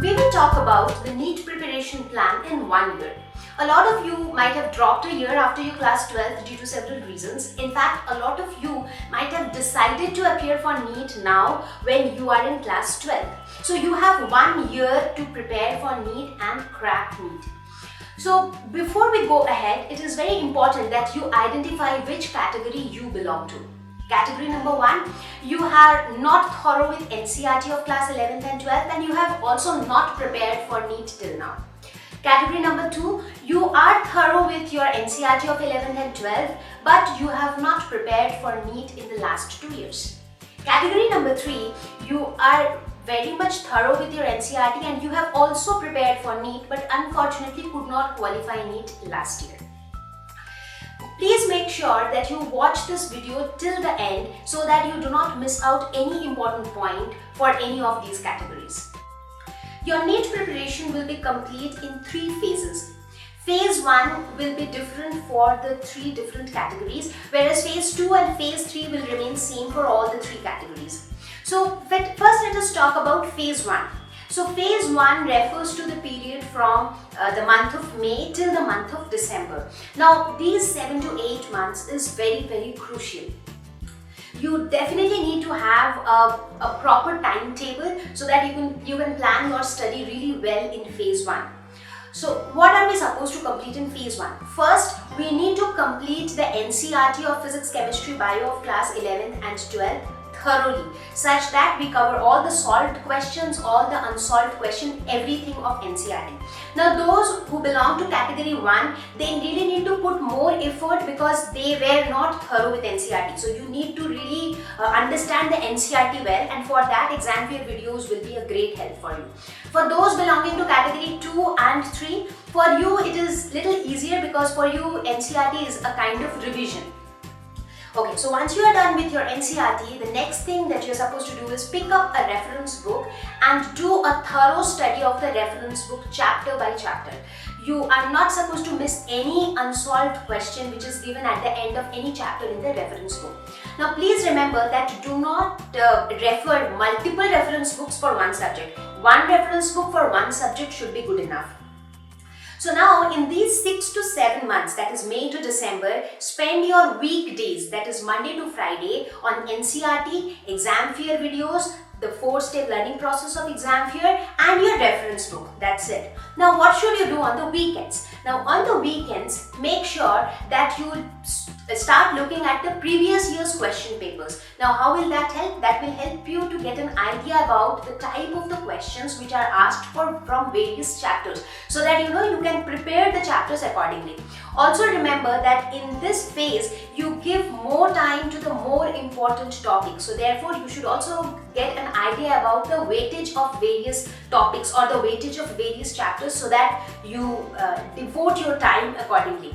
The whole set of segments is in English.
We will talk about the NEET preparation plan in 1 year. A lot of you might have dropped a year after your class 12 due to several reasons. In fact, a lot of you might have decided to appear for NEET now when you are in class 12. So you have 1 year to prepare for NEET and crack NEET. So before we go ahead, it is very important that you identify which category you belong to. Category number 1, you are not thorough with NCERT of class 11th and 12th, and you have also not prepared for NEET till now. Category number 2, you are thorough with your NCERT of 11th and 12th, but you have not prepared for NEET in the last 2 years. Category number 3, you are very much thorough with your NCERT and you have also prepared for NEET, but unfortunately could not qualify NEET last year. Please make sure that you watch this video till the end so that you do not miss out any important point for any of these categories. Your NEET preparation will be complete in 3 phases. Phase 1 will be different for the 3 different categories, whereas phase 2 and phase 3 will remain same for all the 3 categories. So first let us talk about phase 1. So phase 1 refers to the period from the month of May till the month of December. Now these 7 to 8 months is very crucial. You definitely need to have a proper timetable so that you can plan your study really well in phase 1. So what are we supposed to complete in phase 1? First, we need to complete the NCERT of Physics, Chemistry, Bio of class 11th and 12th thoroughly, such that we cover all the solved questions, all the unsolved questions, everything of NCERT. Now those who belong to category 1, they really need to put more effort because they were not thorough with NCERT. So you need to really understand the NCERT well, and for that ExamFear videos will be a great help for you. For those belonging to category 2 and 3, for you it is little easier because for you NCERT is a kind of revision. Okay, so once you are done with your NCERT, the next thing that you're supposed to do is pick up a reference book and do a thorough study of the reference book chapter by chapter. You are not supposed to miss any unsolved question which is given at the end of any chapter in the reference book. Now please remember that do not refer multiple reference books for one subject. One reference book for one subject should be good enough. So now in these 6 to 7 months, that is May to December, spend your weekdays, that is Monday to Friday, on NCERT, ExamFear videos, the 4-step learning process of ExamFear and your reference book. That's it. Now what should you do on the weekends? Now on the weekends, make sure that you start looking at the previous year's question papers. Now how will that help? That will help you to get an idea about the type of the questions which are asked from various chapters, so that you can prepare the chapters accordingly. Also remember that in this phase you give more time to the more important topics. So therefore you should also get an idea about the weightage of various topics or the weightage of various chapters so that you devote your time accordingly.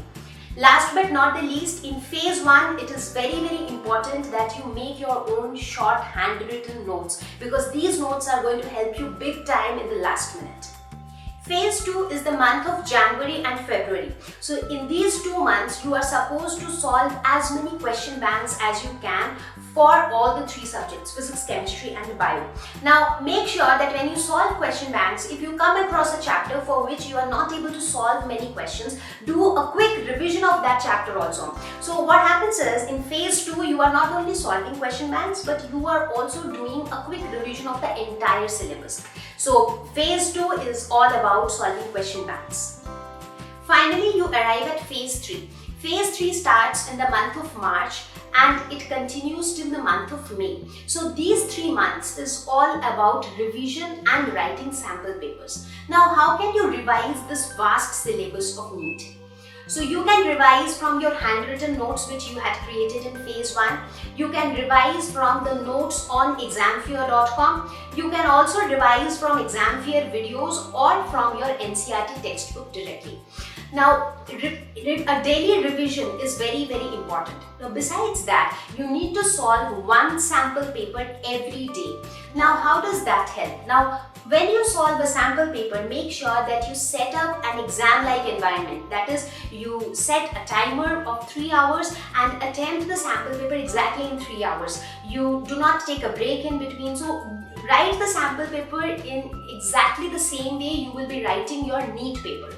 Last but not the least, in phase 1, it is very important that you make your own short handwritten notes, because these notes are going to help you big time in the last minute. Phase 2 is the month of January and February. So in these 2 months, you are supposed to solve as many question banks as you can for all the 3 subjects, physics, chemistry and bio. Now make sure that when you solve question banks, if you come across a chapter for which you are not able to solve many questions, do a quick revision of that chapter also. So what happens is, in phase 2, you are not only solving question banks, but you are also doing a quick revision of the entire syllabus. So phase 2 is all about solving question banks. Finally, you arrive at phase 3. Phase 3 starts in the month of March and it continues till the month of May. So these 3 months is all about revision and writing sample papers. Now how can you revise this vast syllabus of NEET? So you can revise from your handwritten notes which you had created in phase 1. You can revise from the notes on examfear.com. You can also revise from ExamFear videos or from your NCERT textbook directly. Now, a daily revision is very important. Now, besides that, you need to solve one sample paper every day. Now, how does that help? Now, When you solve a sample paper, make sure that you set up an exam-like environment. That is, you set a timer of 3 hours and attempt the sample paper exactly in 3 hours. You do not take a break in between. So write the sample paper in exactly the same way you will be writing your NEET paper.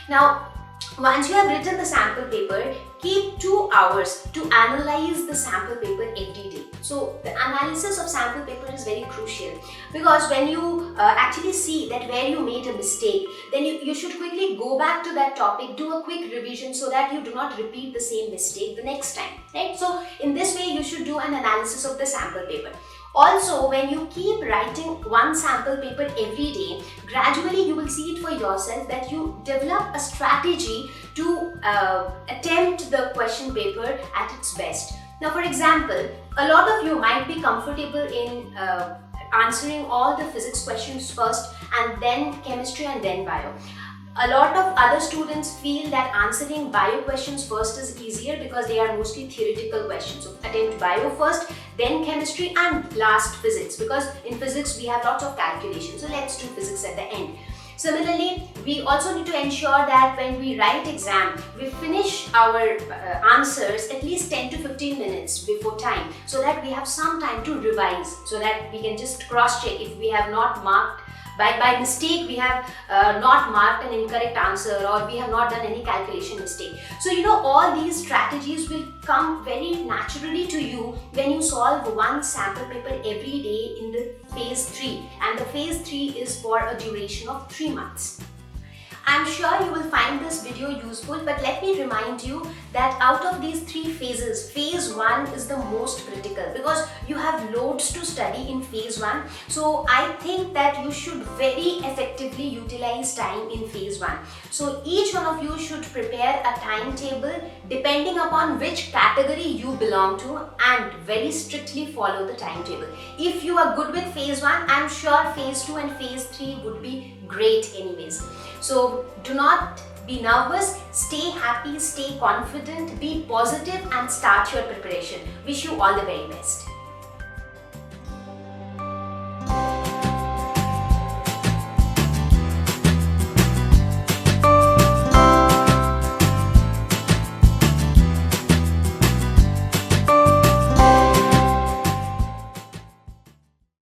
Now, once you have written the sample paper, keep 2 hours to analyze the sample paper every day. So the analysis of sample paper is very crucial, because when you actually see that where you made a mistake, then you should quickly go back to that topic, do a quick revision so that you do not repeat the same mistake the next time, right? So in this way, you should do an analysis of the sample paper. Also, when you keep writing one sample paper every day, gradually you will see it for yourself that you develop a strategy to attempt the question paper at its best. Now, for example, a lot of you might be comfortable in answering all the physics questions first and then chemistry and then bio. A lot of other students feel that answering bio questions first is easier because they are mostly theoretical questions. So attempt bio first, then chemistry, and last physics, because in physics we have lots of calculations. So let's do physics at the end. Similarly, we also need to ensure that when we write exam, we finish our answers at least 10 to 15 minutes before time, so that we have some time to revise, so that we can just cross-check if we have not marked by mistake, we have not marked an incorrect answer, or we have not done any calculation mistake. So all these strategies will come very naturally to you when you solve one sample paper every day in the phase 3, and the phase 3 is for a duration of 3 months. I'm sure you will find this video useful, but let me remind you that out of these 3 phases, phase 1 is the most critical, because you have loads to study in phase 1. So I think that you should very effectively utilize time in phase 1. So each one of you should prepare a timetable depending upon which category you belong to, and very strictly follow the timetable. If you are good with phase 1, I'm sure phase 2 and phase 3 would be great anyways. So do not be nervous, stay happy, stay confident, be positive, and start your preparation. Wish you all the very best.